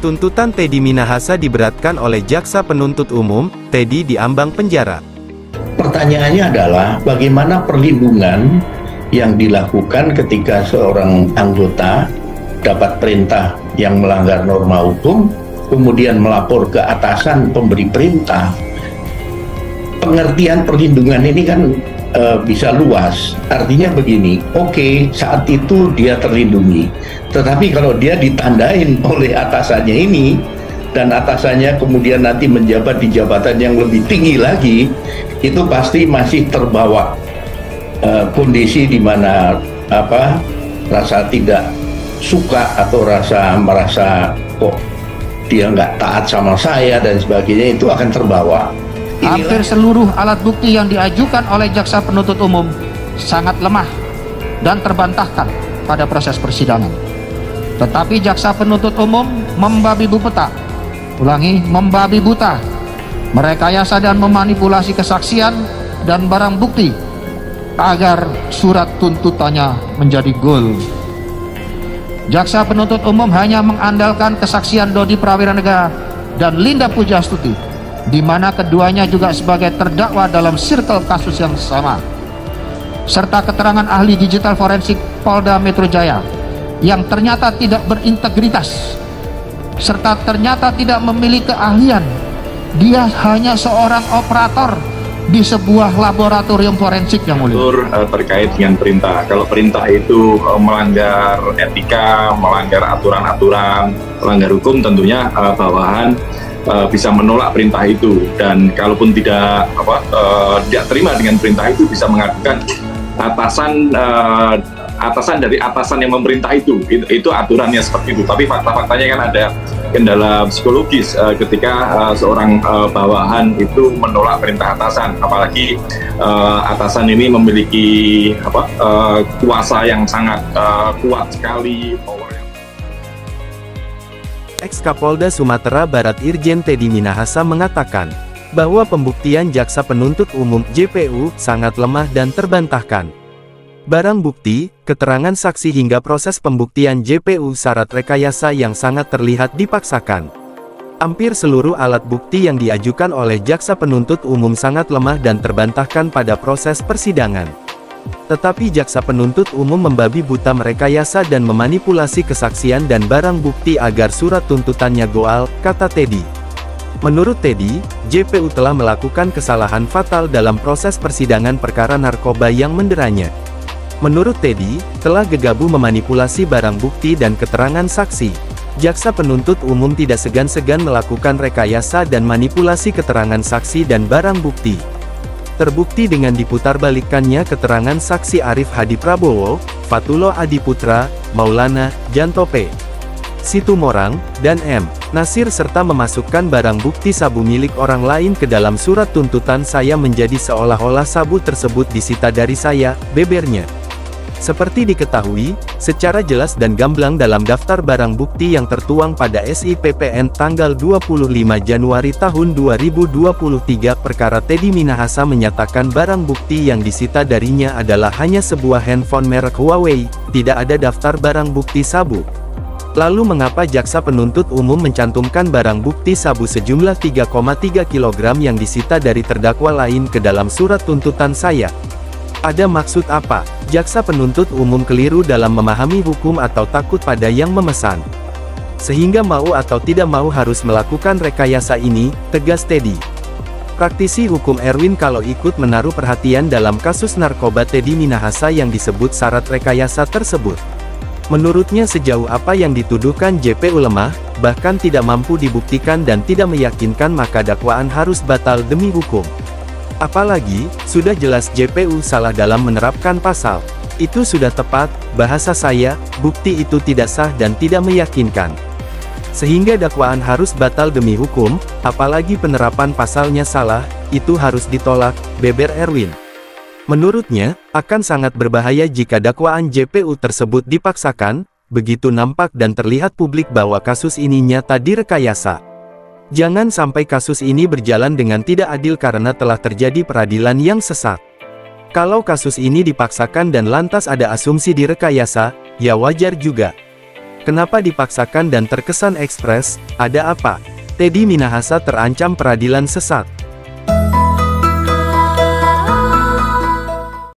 Tuntutan Teddy Minahasa diberatkan oleh Jaksa Penuntut Umum, Teddy diambang penjara. Pertanyaannya adalah bagaimana perlindungan yang dilakukan ketika seorang anggota dapat perintah yang melanggar norma hukum, kemudian melapor ke atasan pemberi perintah. Pengertian perlindungan ini kan bisa luas. Artinya begini, oke, saat itu dia terlindungi, tetapi kalau dia ditandain oleh atasannya ini, dan atasannya kemudian nanti menjabat di jabatan yang lebih tinggi lagi, itu pasti masih terbawa kondisi di mana rasa tidak suka atau merasa kok dia nggak taat sama saya dan sebagainya, itu akan terbawa. Hampir seluruh alat bukti yang diajukan oleh Jaksa Penuntut Umum sangat lemah dan terbantahkan pada proses persidangan. Tetapi Jaksa Penuntut Umum membabi buta, membabi buta, merekayasa dan memanipulasi kesaksian dan barang bukti agar surat tuntutannya menjadi gol. Jaksa Penuntut Umum hanya mengandalkan kesaksian Dodi Prawiranegara dan Linda Pujastuti, di mana keduanya juga sebagai terdakwa dalam sirkel kasus yang sama, serta keterangan ahli digital forensik Polda Metro Jaya yang ternyata tidak berintegritas serta ternyata tidak memiliki keahlian. Dia hanya seorang operator di sebuah laboratorium forensik yang mulia. Terkait dengan perintah, kalau perintah itu melanggar etika, melanggar aturan-aturan, melanggar hukum, tentunya bawahan bisa menolak perintah itu, dan kalaupun tidak terima dengan perintah itu, bisa mengadukan atasan dari atasan yang memerintah itu aturannya seperti itu. Tapi fakta-faktanya kan ada kendala psikologis ketika seorang bawahan itu menolak perintah atasan, apalagi atasan ini memiliki kuasa yang sangat kuat sekali. Ex-Kapolda Sumatera Barat Irjen Teddy Minahasa mengatakan bahwa pembuktian Jaksa Penuntut Umum (JPU) sangat lemah dan terbantahkan. Barang bukti, keterangan saksi hingga proses pembuktian JPU syarat rekayasa yang sangat terlihat dipaksakan. Hampir seluruh alat bukti yang diajukan oleh Jaksa Penuntut Umum sangat lemah dan terbantahkan pada proses persidangan. Tetapi Jaksa Penuntut Umum membabi buta, merekayasa dan memanipulasi kesaksian dan barang bukti agar surat tuntutannya goal, kata Teddy. Menurut Teddy, JPU telah melakukan kesalahan fatal dalam proses persidangan perkara narkoba yang menderanya. Menurut Teddy, telah gegabah memanipulasi barang bukti dan keterangan saksi. Jaksa Penuntut Umum tidak segan-segan melakukan rekayasa dan manipulasi keterangan saksi dan barang bukti. Terbukti dengan diputarbalikkannya keterangan saksi Arif Hadi Prabowo, Fatullah Adiputra, Maulana, Jantope, Situmorang, dan M. Nasir serta memasukkan barang bukti sabu milik orang lain ke dalam surat tuntutan saya menjadi seolah-olah sabu tersebut disita dari saya, bebernya. Seperti diketahui, secara jelas dan gamblang dalam daftar barang bukti yang tertuang pada SIPPN tanggal 25 Januari tahun 2023, perkara Teddy Minahasa menyatakan barang bukti yang disita darinya adalah hanya sebuah handphone merek Huawei, tidak ada daftar barang bukti sabu. Lalu mengapa Jaksa Penuntut Umum mencantumkan barang bukti sabu sejumlah 3,3 kg yang disita dari terdakwa lain ke dalam surat tuntutan saya? Ada maksud apa? Jaksa Penuntut Umum keliru dalam memahami hukum atau takut pada yang memesan, sehingga mau atau tidak mau harus melakukan rekayasa ini, tegas Teddy. Praktisi hukum Erwin kalau ikut menaruh perhatian dalam kasus narkoba Teddy Minahasa yang disebut syarat rekayasa tersebut. Menurutnya sejauh apa yang dituduhkan JPU lemah, bahkan tidak mampu dibuktikan dan tidak meyakinkan, maka dakwaan harus batal demi hukum. Apalagi, sudah jelas JPU salah dalam menerapkan pasal. Itu sudah tepat, bahasa saya, bukti itu tidak sah dan tidak meyakinkan. Sehingga dakwaan harus batal demi hukum, apalagi penerapan pasalnya salah, itu harus ditolak, beber Erwin. Menurutnya, akan sangat berbahaya jika dakwaan JPU tersebut dipaksakan, begitu nampak dan terlihat publik bahwa kasus ini nyata direkayasa. Jangan sampai kasus ini berjalan dengan tidak adil karena telah terjadi peradilan yang sesat. Kalau kasus ini dipaksakan dan lantas ada asumsi direkayasa, ya wajar juga. Kenapa dipaksakan dan terkesan ekspres? Ada apa? Teddy Minahasa terancam peradilan sesat.